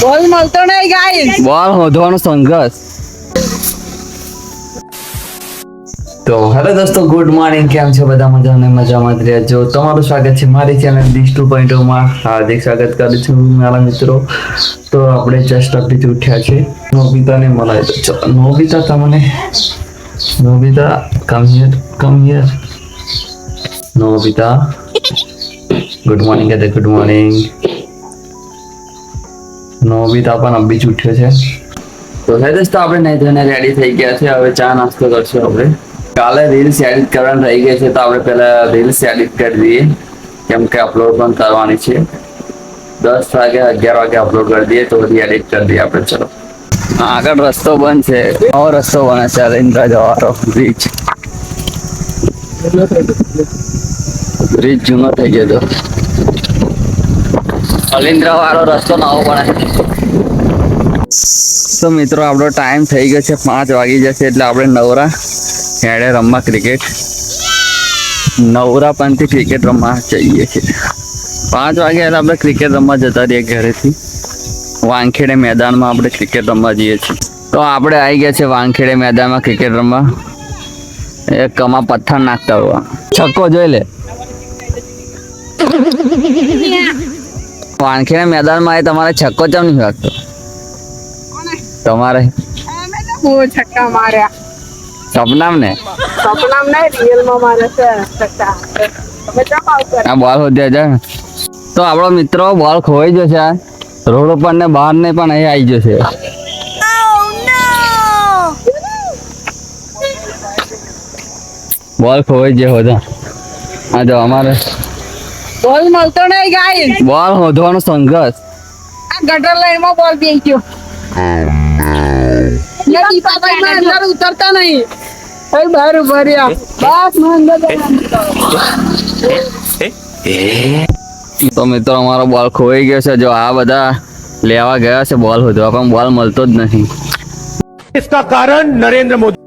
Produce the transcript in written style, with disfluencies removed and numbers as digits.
બોલ મળતો નહીં ગાઈસ. બોલ શોધવાનો સંઘર્ષ. તો હેલો દોસ્તો, ગુડ મોર્નિંગ. કેમ છો બધા? મજામાં જ રહેજો. તમારું સ્વાગત છે મારી ચેનલ ડીશ 2.0 માં. હાર્દિક સ્વાગત કરું છું મારા મિત્રો. તો આપણે જસ્ટ અપડેટ ઉઠ્યા છે. નોબિતાને મળાય તો ચલો. Nobita come here. Nobita good morning કહે. Good morning. નોબિતા પણ અભી જ ઉઠ્યો છે. તો હે દોસ્તો, આપણે નહીં ધોઈને રેડી થઈ ગયા છે. હવે ચા નાસ્તો કરશું આપણે. કાલે રીલ્સ એડિટ કરવાની રહી ગઈ છે, તો આપણે પહેલા રીલ્સ એડિટ કરી દઈએ, કેમ કે અપલોડ પણ કરવાની છે. 10 વાગે 11 વાગે અપલોડ કરી દઈએ, તો બધી એડિટ કરી દઈએ આપણે. ચલો, આગળ રસ્તો બંધ છે. નવો રસ્તો બને છે અલિન્દ્રા જવાનો. બ્રિજ જૂનો થઈ ગયો તો અલિન્દ્રા વાળો રસ્તો નવો બને. તો મિત્રો, આપણો ટાઈમ થઈ ગયો છે, 5 વાગી જશે એટલે આપણે નવરા હેડે રમવા ક્રિકેટ. નવરા પણથી ક્રિકેટ રમવા જઈએ છીએ. 5 વાગે એટલે આપણે ક્રિકેટ રમવા જતા રહીએ ઘરેથી. વાનખેડે મેદાનમાં આપણે ક્રિકેટ રમવા જઈએ છીએ. તો આપણે આવી ગયા છે વાનખેડે મેદાનમાં ક્રિકેટ રમવા. એક કમા પથ્થર નાખતા હોવા. છક્કો જોઈ લે. વાનખેડે મેદાનમાં તમારે છક્કો ચમ નહીં વાગતો? તમારે બહુ છક્કા માર્યા. સપનામ ને સપનામ નહીં, રિયલમાં મારે છે છક્કા. તમે ચમ આવું કરે? આ બોલ શોધ્યા છે. તો આપણો મિત્રો બોલ ખોવાઈ ગયો છે. રોડ ઉપર ને બહાર ને પણ અહીં આવી ગયો છે. બોલ ખોવાઈ ગયો હતો. હા, જો અમારે બોલ મળતો નહીં ગાઈસ. બોલ શોધવાનો સંઘર્ષ. આ ગટર લાઈનમાં બોલ બેસી ગયો. યા દીપાભાઈ માં અંદર ઉતરતા નહીં. એ બહાર ઉભા રહ્યા. બસ હું અંદર જવાનું. તો મિત્રો, અમારો બોલ ખોવાઈ ગયો છે. જો આ બધા લેવા ગયા છે બોલ શોધવા, પણ બોલ મળતો જ નથી. इसका कारण नरेंद्र मोदी